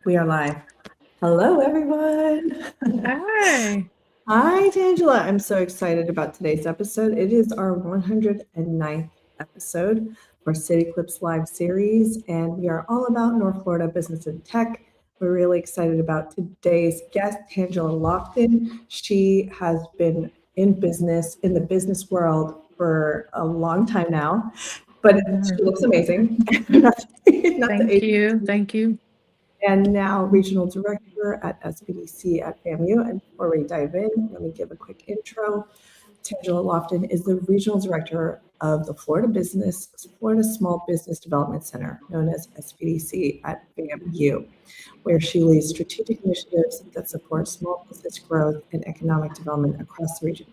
We are live. Hello, everyone. Hi. Hi, Tangela. I'm so excited about today's episode. It is our 109th episode for CityClips Live series, and we are all about North Florida business and tech. We're really excited about today's guest, Tangela Lofton. She has been in the business world for a long time now, but she looks amazing. not to Thank age you. Thank you. and now Regional Director at SBDC at FAMU. And before we dive in, let me give a quick intro. Tangela Lofton is the Regional Director of the Florida Small Business Development Center, known as SBDC at FAMU, where she leads strategic initiatives that support small business growth and economic development across the region.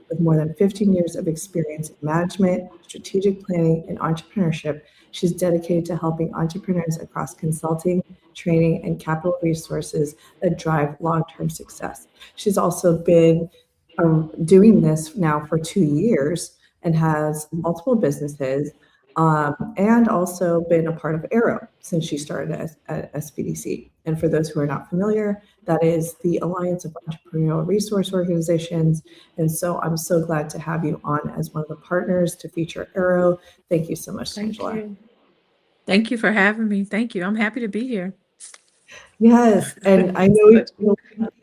With more than 15 years of experience in management, strategic planning, and entrepreneurship, she's dedicated to helping entrepreneurs across consulting, training, and capital resources that drive long-term success. She's also been doing this now for 2 years and has multiple businesses and also been a part of Arrow since she started at SBDC. And for those who are not familiar, that is the Alliance of Entrepreneurial Resource Organizations. And so I'm so glad to have you on as one of the partners to feature Arrow. Thank you so much, Thank Tangela. you. Thank you for having me. Thank you. I'm happy to be here. Yes, and I know you'll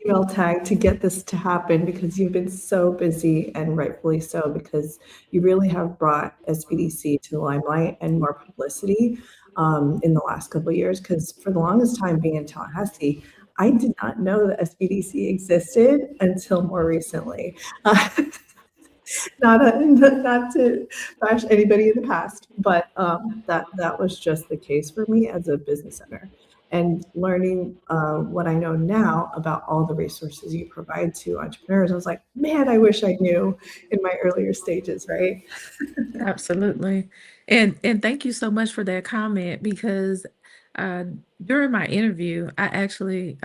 email tag to get this to happen because you've been so busy, and rightfully so, because you really have brought SBDC to the limelight and more publicity in the last couple of years. Because for the longest time being in Tallahassee, I did not know that SBDC existed until more recently. Not to bash anybody in the past, but that was just the case for me as a business owner. And learning what I know now about all the resources you provide to entrepreneurs, I was like, man, I wish I knew in my earlier stages, right? Absolutely. And thank you so much for that comment because uh during my interview, I actually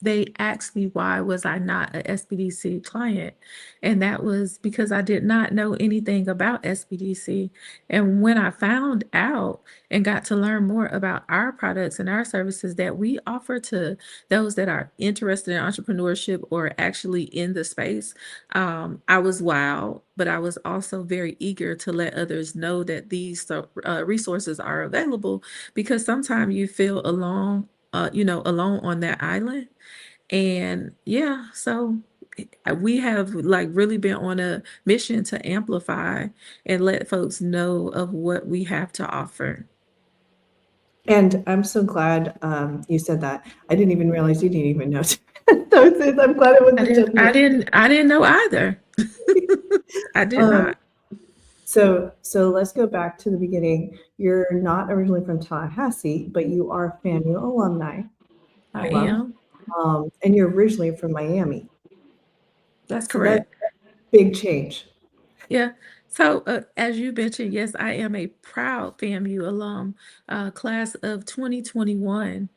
they asked me why was I not a SBDC client, and that was because I did not know anything about SBDC. And when I found out and got to learn more about our products and our services that we offer to those that are interested in entrepreneurship or actually in the space, I was wowed, but I was also very eager to let others know that these resources are available because sometimes you feel alone, alone on that island. And yeah, so we have like really been on a mission to amplify and let folks know of what we have to offer. And I'm so glad you said that. I didn't even realize you didn't even know. I'm glad it wasn't just me. I didn't know either. I did Um, not. so let's go back to the beginning. You're not originally from Tallahassee, but you are FAMU I alum, am. and you're originally from Miami. That's So that's correct. a big change. Yeah. So, as you mentioned, yes, I am a proud FAMU alum, class of 2021.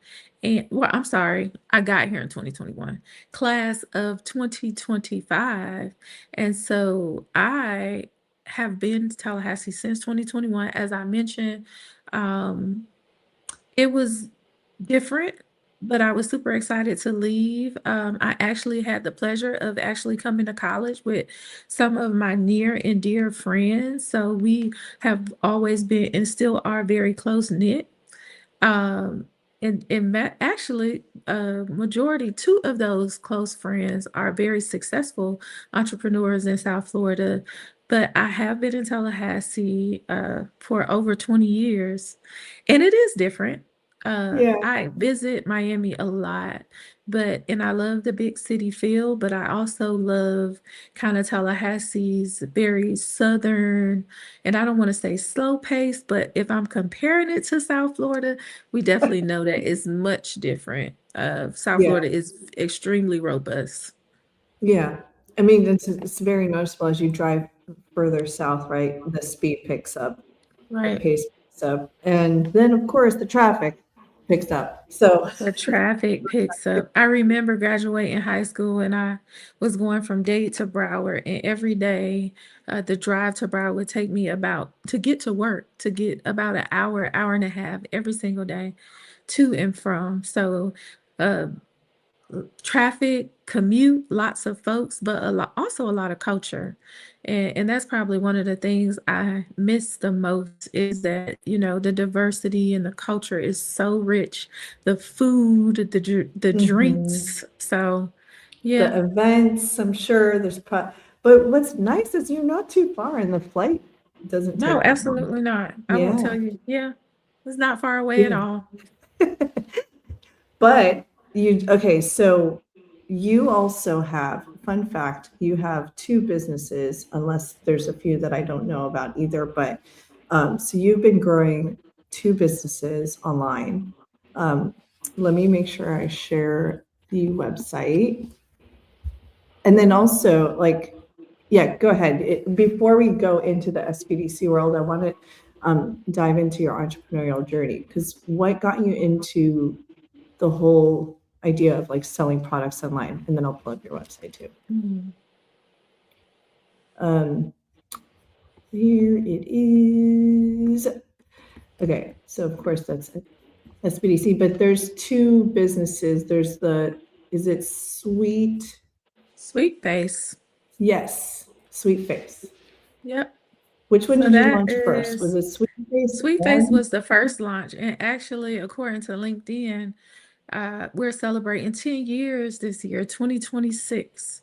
And, well, I'm sorry, I got here in 2021, class of 2025. And so I have been to Tallahassee since 2021. As I mentioned, um, it was different, but I was super excited to leave. I actually had the pleasure of actually coming to college with some of my near and dear friends. So we have always been and still are very close knit. Um, actually, majority, two of those close friends are very successful entrepreneurs in South Florida. But I have been in Tallahassee for over 20 years, and it is different. Yeah. I visit Miami a lot, and I love the big city feel, but I also love kind of Tallahassee's very southern, and I don't want to say slow pace, but if I'm comparing it to South Florida, we definitely know that it's much different. South Yeah. Florida is extremely robust. Yeah. I mean, it's very noticeable as you drive further south, right? The speed picks up, the Right. pace picks up, and then of course the traffic picks up. So The traffic picks up. I remember graduating high school and I was going from Dade to Broward, and every day the drive to Broward would take me about to get to work to get about an hour, hour and a half every single day to and from. So uh, traffic, commute, lots of folks, but also a lot of culture. And that's probably one of the things I miss the most is that, the diversity and the culture is so rich. The food, the Mhm. drinks. So, The yeah. events, I'm sure but what's nice is you're not too far and the flight doesn't No, take that long. absolutely not. I won't Yeah. tell you. Yeah, it's not far away at Yeah. all. But okay, so you also have, fun fact, you have two businesses, unless there's a few that I don't know about either, but so you've been growing two businesses online. Um, Let me make sure I share the website. And then also, yeah, go ahead. Before we go into the SBDC world, I want to dive into your entrepreneurial journey, because what got you into the whole idea of like selling products online? And then I'll pull up your website too. Mm. Here it is. Okay, so of course that's SBDC, but there's two businesses. Is it Sweet face. Yes, Sweet Face. Yep. Which one So did you that launch first? Was is it Sweet Face Sweet face and was the first launch, and actually, according to LinkedIn, we're celebrating 10 years this year, 2026.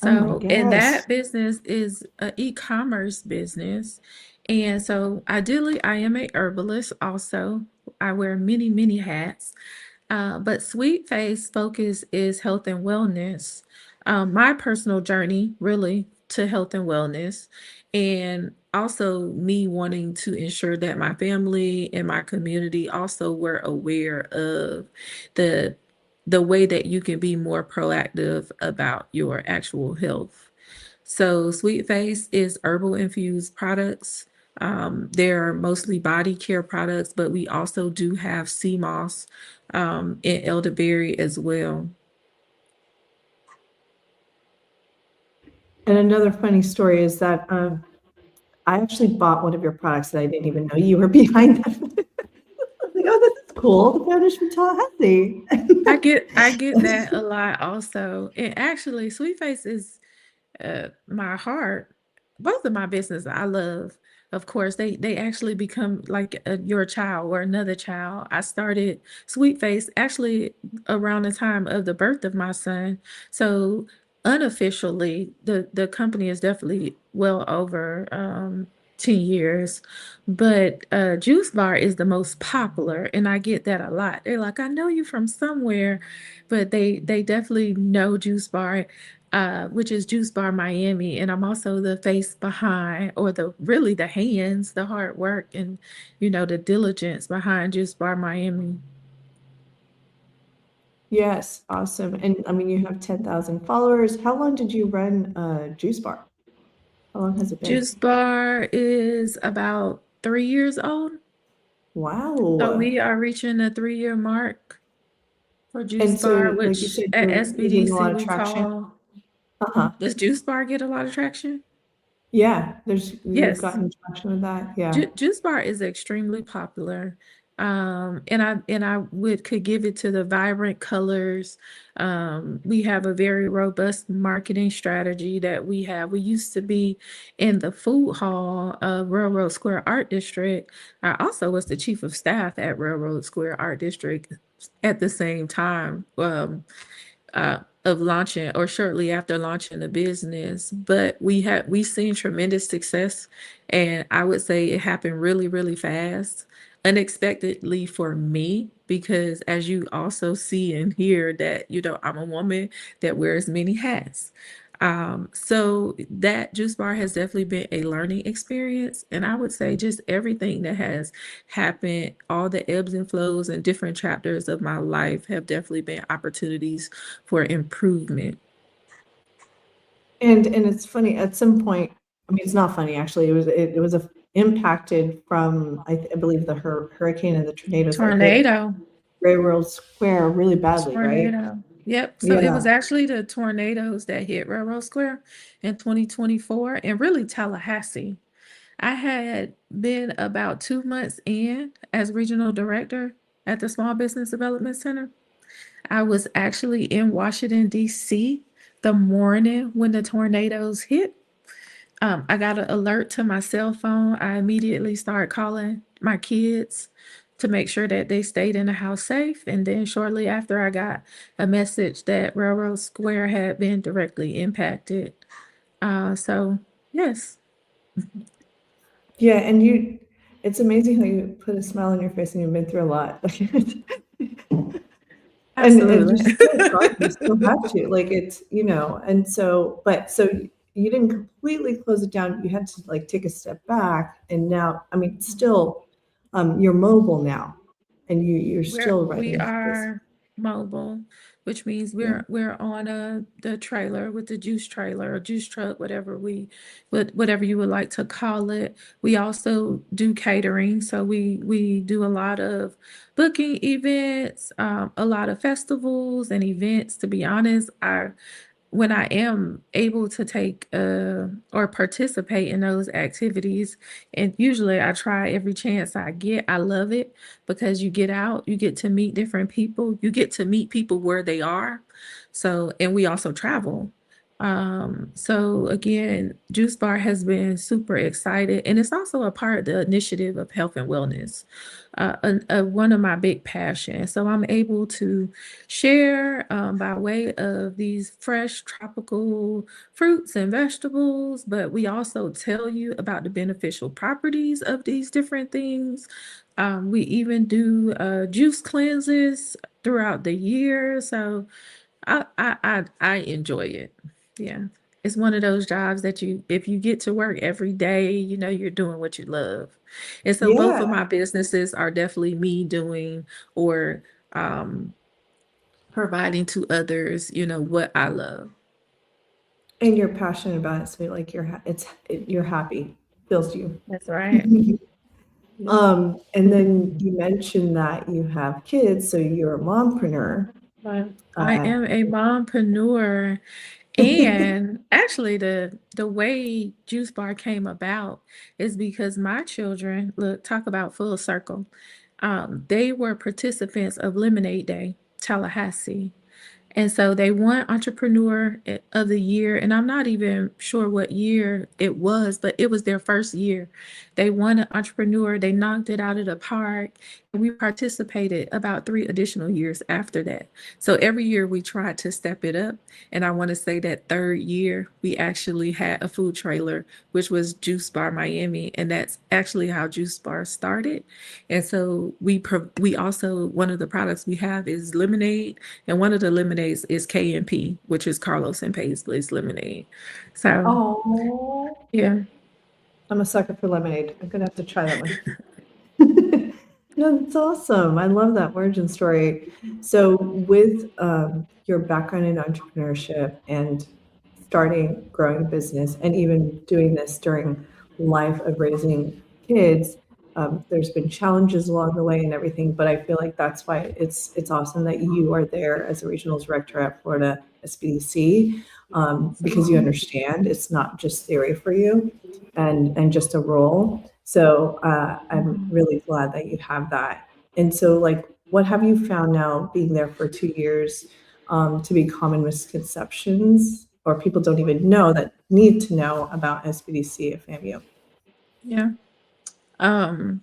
oh my So, and gosh. that business is an e-commerce business. And so, ideally, I am a herbalist also. I wear many, many hats. But Sweet Face focus is health and wellness. My personal journey, really, to health and wellness, and also me wanting to ensure that my family and my community also were aware of the the way that you can be more proactive about your actual health. So Sweet Face is herbal infused products. They're mostly body care products, but we also do have sea moss and elderberry as well. And another funny story is that I actually bought one of your products that I didn't even know you were behind them. I was like, oh, this is cool. The founder's from Tallahassee. I get that a lot also. And actually, Sweet Face is my heart. Both of my business I love. Of course, they actually become like your child or another child. I started Sweet Face actually around the time of the birth of my son. So unofficially, the company is definitely well over 10 years. But Juice Bar is the most popular, and I get that a lot. They're like, I know you from somewhere, but they definitely know Juice Bar, which is Juice Bar Miami, and I'm also the face behind, or the hands, the hard work, and the diligence behind Juice Bar Miami. Yes, awesome. And I mean, you have 10,000 followers. How long did you run Juice Bar? How long has it been? Juice Bar is about 3 years old, so Wow. we are reaching the 3-year mark for Juice And Bar, so, like you which said, at you're getting a SBDC lot of we traction. call. Uh-huh. Does Juice Bar get a lot of traction? Yeah, you've Yes. gotten traction with that. Yeah. Juice bar is extremely popular. And I would could give it to the vibrant colors. We have a very robust marketing strategy that we have. We used to be in the food hall of Railroad Square Art District. I also was the chief of staff at Railroad Square Art District at the same time. Of launching, or shortly after launching the business. But we've seen tremendous success, and I would say it happened really, really fast, unexpectedly for me, because as you also see and hear that, I'm a woman that wears many hats. So that Juice Bar has definitely been a learning experience. And I would say just everything that has happened, all the ebbs and flows and different chapters of my life have definitely been opportunities for improvement. And it's funny, at some point, I mean, it's not funny actually. It was impacted from I believe the hurricane and the tornadoes that hit Tornado. Railroad Square really badly, right? Tornado. Yep. So it Yeah. was actually the tornadoes that hit Railroad Square in 2024, and really Tallahassee. I had been about 2 months in as regional director at the Small Business Development Center. I was actually in Washington, D.C. the morning when the tornadoes hit. I got an alert to my cell phone. I immediately started calling my kids to make sure that they stayed in the house safe. And then shortly after, I got a message that Railroad Square had been directly impacted. So, yes, Yeah, and it's amazing how you put a smile on your face and you've been through a lot. And absolutely. you still got, you still have to, like, it's, and so you didn't completely close it down. You had to like take a step back, and now, I mean, still, you're mobile now, and you're still We running this. are mobile, which means Yeah. we're on the trailer with the juice trailer or juice truck, whatever you would like to call it. We also do catering, so we do a lot of booking events, a lot of festivals and events. To be honest, when I am able to take or participate in those activities, and usually I try every chance I get. I love it because you get out, you get to meet different people, you get to meet people where they are. So, and we also travel. So again, Juice Bar has been super excited, and it's also a part of the initiative of health and wellness, one of my big passions. So I'm able to share by way of these fresh tropical fruits and vegetables, but we also tell you about the beneficial properties of these different things. We even do juice cleanses throughout the year. So I enjoy it. Yeah. It's one of those jobs that if you get to work every day, you know you're doing what you love. And so both of Yeah, my businesses are definitely me doing or um, providing to others, what I love. and you're passionate about it, so like you're happy, fills you. That's right. Yeah. And then you mentioned that you have kids, so you're a mompreneur. But I Uh, am a mompreneur. And actually, the way Juice Bar came about is because my children, look, talk about full circle. They were participants of Lemonade Day, Tallahassee. And so they won Entrepreneur of the Year. And I'm not even sure what year it was, but it was their first year. They won an Entrepreneur, they knocked it out of the park. And we participated about 3 additional years after that. So every year we tried to step it up. And I want to say that third year, we actually had a food trailer, which was Juice Bar Miami. And that's actually how Juice Bar started. And so we also, one of the products we have is lemonade, and one of the lemonades is KMP, which is Carlos and Paisley's lemonade. So oh, yeah, I'm a sucker for lemonade. I'm gonna have to try that one. No, that's awesome. I love that origin story. So, with your background in entrepreneurship and growing a business, and even doing this during life of raising kids, there's been challenges along the way and everything. But I feel like that's why it's awesome that you are there as a regional director at Florida SBDC, because you absolutely. understand it's not just theory for you, and just a role. So I'm Mhm. really glad that you have that. And so, like, what have you found now being there for 2 years, to be common misconceptions, or people don't even know that need to know about SBDC at FAMU? Yeah. Um,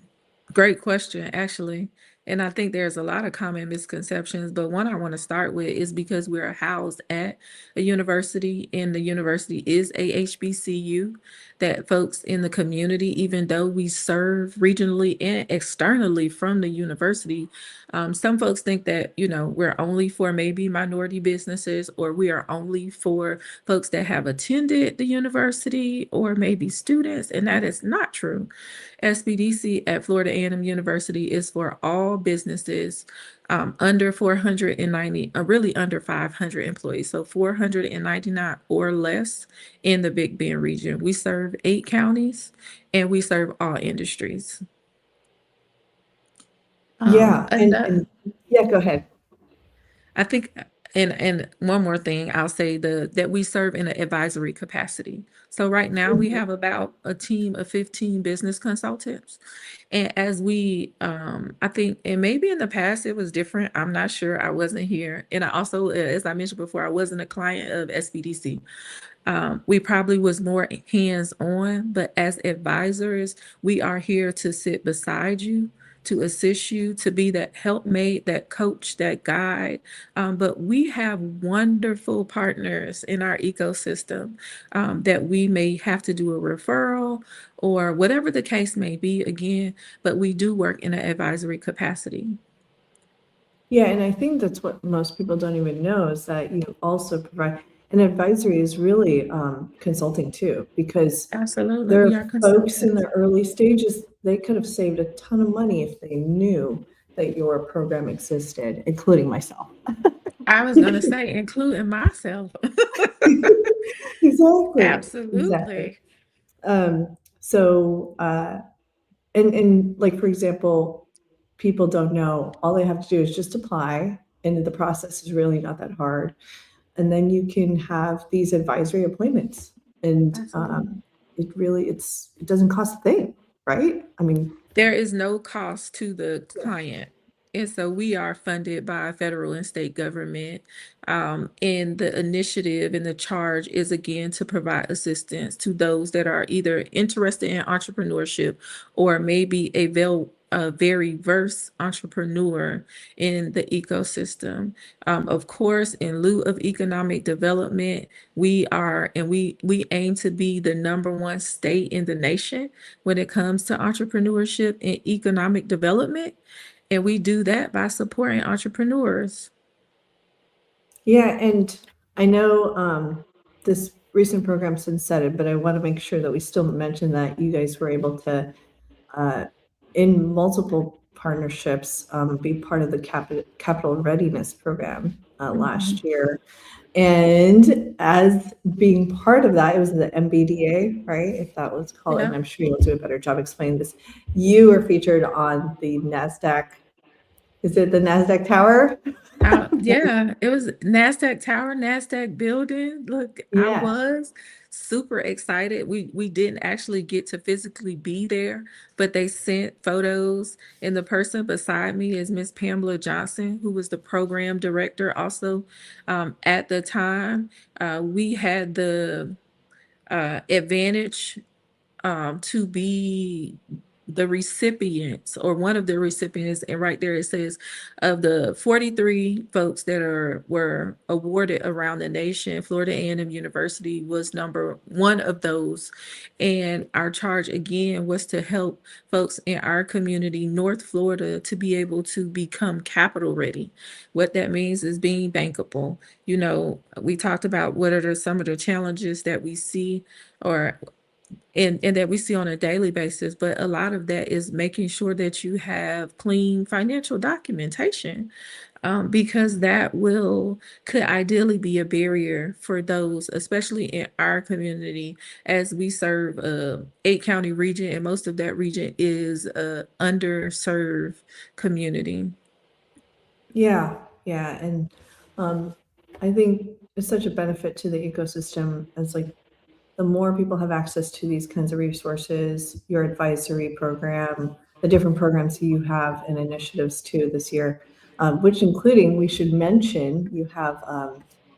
Great question, actually. And I think there's a lot of common misconceptions, but one I want to start with is because we're housed at a university and the university is a HBCU, that folks in the community, even though we serve regionally and externally from the university, some folks think that, we're only for maybe minority businesses, or we are only for folks that have attended the university or maybe students, and that is not true. SBDC at Florida A&M University is for all businesses under 490, really under 500 employees, so 499 or less in the Big Bend region. We serve 8 counties and we serve all industries. Yeah, And and yeah, go ahead. I think And one more thing, I'll say that we serve in an advisory capacity. So right now we have about a team of 15 business consultants. And as we, I think, and maybe in the past it was different. I'm not sure. I wasn't here. And I also, as I mentioned before, I wasn't a client of SBDC. We probably was more hands-on, but as advisors, we are here to sit beside you, to assist you, to be that helpmate, that coach, that guide. But we have wonderful partners in our ecosystem that we may have to do a referral or whatever the case may be again, but we do work in an advisory capacity. Yeah, and I think that's what most people don't even know is that you also provide an advisory is really consulting too, because Absolutely. there We are are folks in consultants. the early stages, they could have saved a ton of money if they knew that your program existed, including myself. I was going to say, including myself. Exactly, exactly. Absolutely. So, and like, for example, people don't know, all they have to do is just apply, and the process is really not that hard. And then you can have these advisory appointments, and Absolutely. it doesn't cost a thing, right? I mean, There is no cost to the client. And so we are funded by federal and state government. And the initiative and the charge is again to provide assistance to those that are either interested in entrepreneurship or maybe a very versed entrepreneur in the ecosystem. Of course, in lieu of economic development, we aim to be the #1 state in the nation when it comes to entrepreneurship and economic development. And we do that by supporting entrepreneurs. yeah, and I know this recent program sunsetted, but I want to make sure that we still mention that you guys were able to, in multiple partnerships, be part of the capital readiness program last year. And as being part of that, it was the MBDA, right? If that was called, and Yeah. I'm sure you'll do a better job explaining this. You were featured on the NASDAQ. Is it the NASDAQ Tower? Yeah, it was NASDAQ Tower, NASDAQ building. Look, I Yes. was super excited. We didn't actually get to physically be there, but they sent photos, and the person beside me is Miss Pamela Johnson, who was the program director also at the time. We had the advantage to be the recipients or one of the recipients, and right there it says of the 43 folks that were awarded around the nation, Florida A&M University was #1 of those. And our charge again was to help folks in our community, North Florida, to be able to become capital ready. What that means is being bankable. We talked about what are some of the challenges that we see or and that we see on a daily basis, but a lot of that is making sure that you have clean financial documentation, because that could ideally be a barrier for those, especially in our community, as we serve a 8-county region, and most of that region is a underserved community. Yeah, yeah, and I think it's such a benefit to the ecosystem as like the more people have access to these kinds of resources, your advisory program, the different programs you have and initiatives too this year, which including, we should mention, you have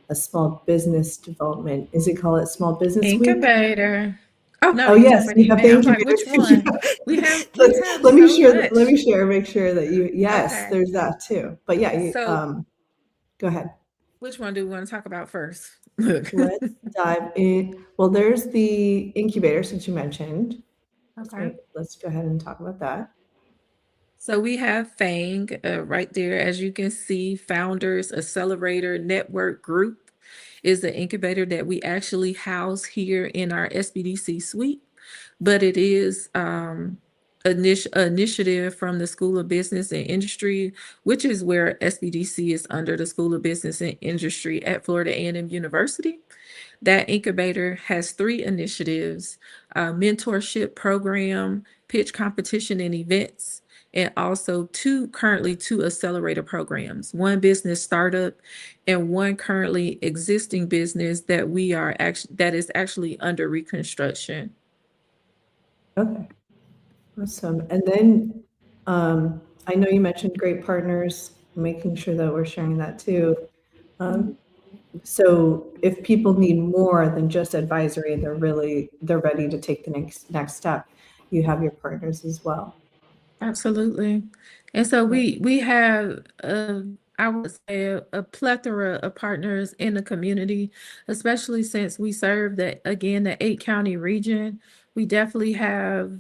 a small business development, is it called it Small Business Week? Incubator. Oh no, Oh, you talking yes, about you the have the event. I'm like, incubator which too. one? Yeah. We Let's, have let me so share, let much. me share, make sure that yes, Okay. there's that too. But yeah, So go ahead. which one do we want to talk about first? Look. Let's dive in. Well, there's the incubator, since you mentioned. Okay. Let's go ahead and talk about that. So we have FANG right there. As you can see, Founders Accelerator Network Group is the incubator that we actually house here in our SBDC suite, but it is initiative from the School of Business and Industry, which is where SBDC is under the School of Business and Industry at Florida A&M University. That incubator has 3 initiatives: mentorship program, pitch competition and events, and also currently two accelerator programs, one business startup and one currently existing business that that is actually under reconstruction. Okay, awesome. And then I know you mentioned great partners, making sure that we're sharing that too. So if people need more than just advisory, they're ready to take the next step, you have your partners as well. Absolutely. And so we have I would say a plethora of partners in the community, especially since we serve the 8-county region. We definitely have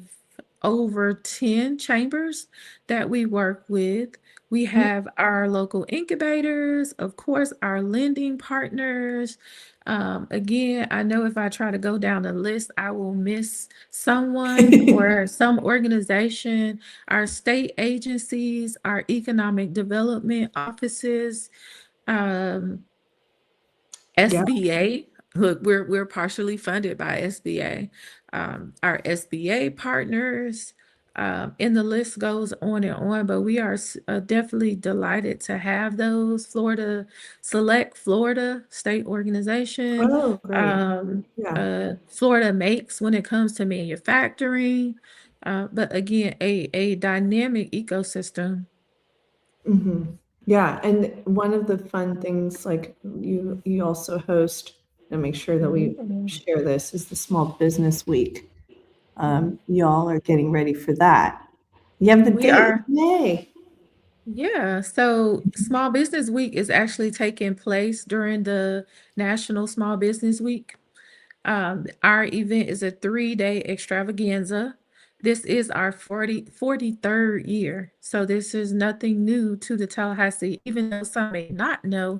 over 10 chambers that we work with. We have our local incubators, of course, our lending partners. Again, I know if I try to go down the list, I will miss someone or some organization, our state agencies, our economic development offices, um, Yeah. SBA. Look, we're partially funded by SBA. Our SBA partners, and the list goes on and on. But we are definitely delighted to have those. Select Florida State Organization, Oh, great. Yeah. Florida Makes when it comes to manufacturing. But again, a dynamic ecosystem. Yeah, and one of the fun things, like you also host, and make sure that we share this, is the Small Business Week. Y'all are getting ready for that. You have the We date. are. Yay. Yeah, so Small Business Week is actually taking place during the National Small Business Week. Our event is a 3-day extravaganza. This is our 43rd year. So this is nothing new to the Tallahassee, even though some may not know.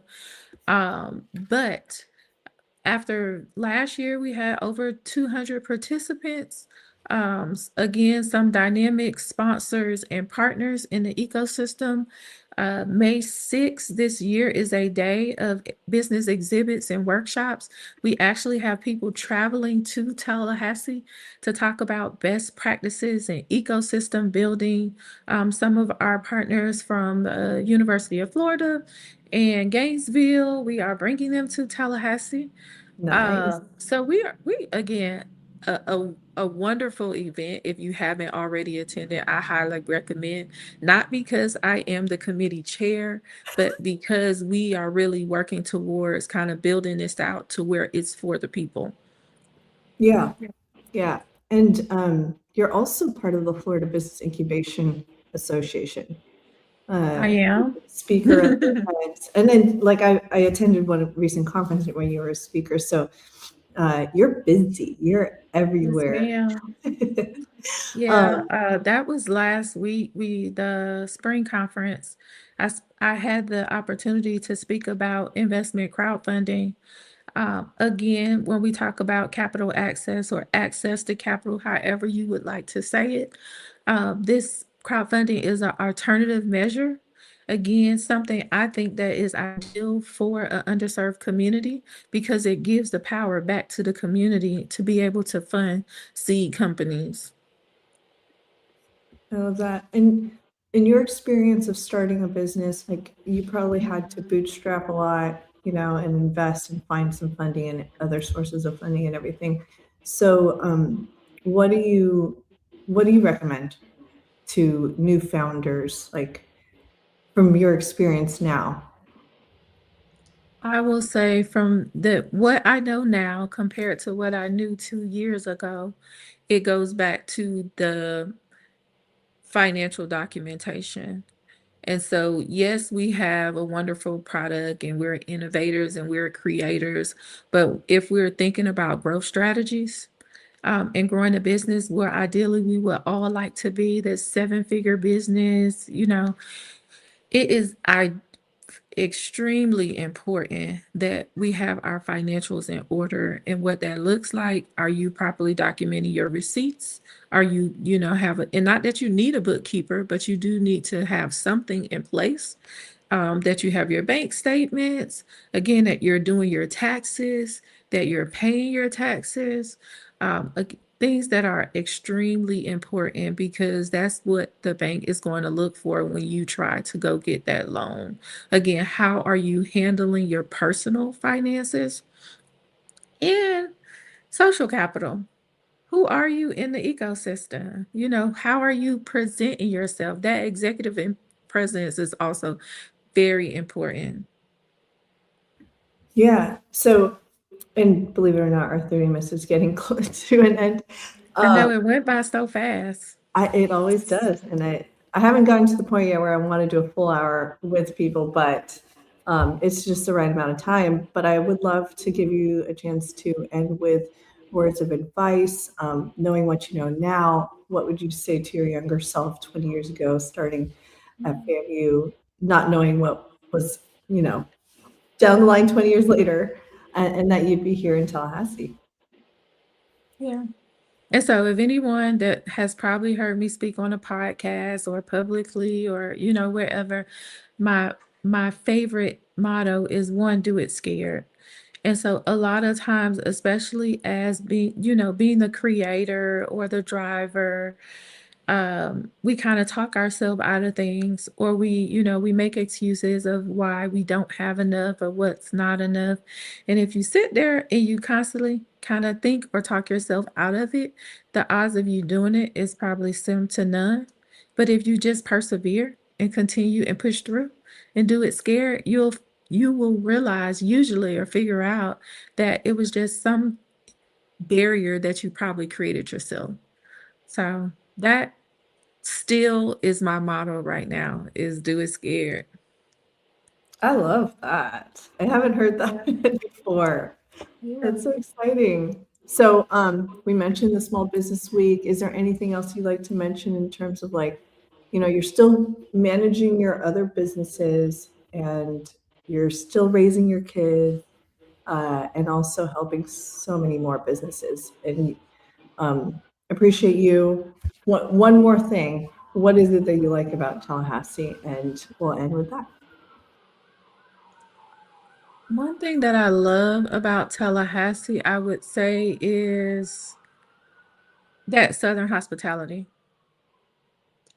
But after last year, we had over 200 participants. Again, some dynamic sponsors and partners in the ecosystem. May 6th this year is a day of business exhibits and workshops. We actually have people traveling to Tallahassee to talk about best practices and ecosystem building. Some of our partners from the University of Florida and Gainesville, we are bringing them to Tallahassee. Nice. So we again a wonderful event. If you haven't already attended, I highly recommend. Not because I am the committee chair, but because we are really working towards kind of building this out to where it's for the people. Yeah. Yeah. And you're also part of the Florida Business Incubation Association. I Uh, am. Speaker at the times. And then like I attended one recent conference where you were a speaker. So you're busy. You're Yes, everywhere. ma'am. Yeah, Um, that was last week. The spring conference. I had the opportunity to speak about investment crowdfunding. Again, when we talk about capital access or access to capital, however you would like to say it, this crowdfunding is an alternative measure. Again, something I think that is ideal for an underserved community because it gives the power back to the community to be able to fund seed companies. I love that. And in your experience of starting a business, like you probably had to bootstrap a lot, and invest and find some funding and other sources of funding and everything. So, what do you recommend to new founders, like from your experience now? I will say from what I know now compared to what I knew 2 years ago, it goes back to the financial documentation. And so, yes, we have a wonderful product and we're innovators and we're creators. But if we're thinking about growth strategies, and growing a business where ideally we would all like to be, that 7-figure business, it is extremely important that we have our financials in order. And what that looks like, are you properly documenting your receipts? Are you, and not that you need a bookkeeper, but you do need to have something in place, that you have your bank statements, again, that you're doing your taxes, that you're paying your taxes. things that are extremely important because that's what the bank is going to look for when you try to go get that loan. Again, how are you handling your personal finances and social capital? Who are you in the ecosystem? You know, how are you presenting yourself? That executive presence is also very important. Yeah. So, and believe it or not, our 30 minutes is getting close to an end. I know it went by so fast. It always does. And I haven't gotten to the point yet where I want to do a full hour with people, but it's just the right amount of time. But I would love to give you a chance to end with words of advice. Knowing what you know now, what would you say to your younger self 20 years ago, starting at FAMU, not knowing what was, down the line 20 years later, and that you'd be here in Tallahassee? Yeah. And so if anyone that has probably heard me speak on a podcast or publicly or, wherever, my my favorite motto is one, do it scared. And so a lot of times, especially as being the creator or the driver, we kind of talk ourselves out of things, or we make excuses of why we don't have enough or what's not enough. And if you sit there and you constantly kind of think or talk yourself out of it, the odds of you doing it is probably slim to none. But if you just persevere and continue and push through and do it scared, you will realize usually or figure out that it was just some barrier that you probably created yourself. So that still is my motto right now, is do it scared. I love that. I haven't heard that before. That's so exciting. So, we mentioned the Small Business Week. Is there anything else you'd like to mention in terms of like, you're still managing your other businesses and you're still raising your kids, and also helping so many more businesses. And appreciate you. One more thing. What is it that you like about Tallahassee? And we'll end with that. One thing that I love about Tallahassee, I would say, is that Southern hospitality.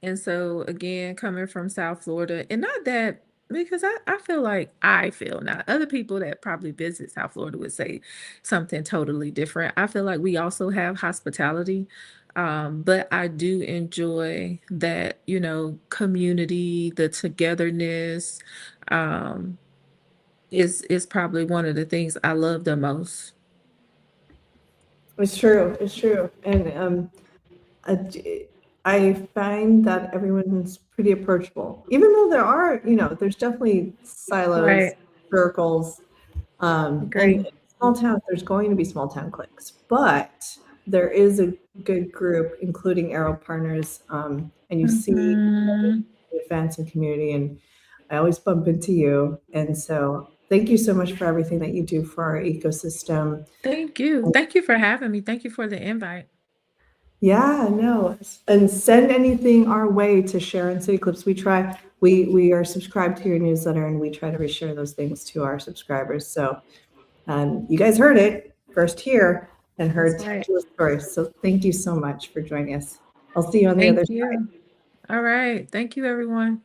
And so, again, coming from South Florida, and not that because I feel now, other people that probably visit South Florida would say something totally different. I feel like we also have hospitality, but I do enjoy that, community, the togetherness, um, is probably one of the things I love the most. It's true. It's true. And uh, I find that everyone's pretty approachable, even though there are, there's definitely silos, Right. circles, and Agree. in small towns, there's going to be small town cliques, but there is a good group, including Arrow Partners, and you see Mhm. events and community, and I always bump into you. And so thank you so much for everything that you do for our ecosystem. Thank you. Thank you for having me. Thank you for the invite. Yeah, no, and send anything our way to share in CityClips. We are subscribed to your newsletter, and we try to reshare those things to our subscribers. So, you guys heard it first here and heard That's right. Tangela's story. So thank you so much for joining us. I'll see you on the other Thank side. you. All right. Thank you, everyone.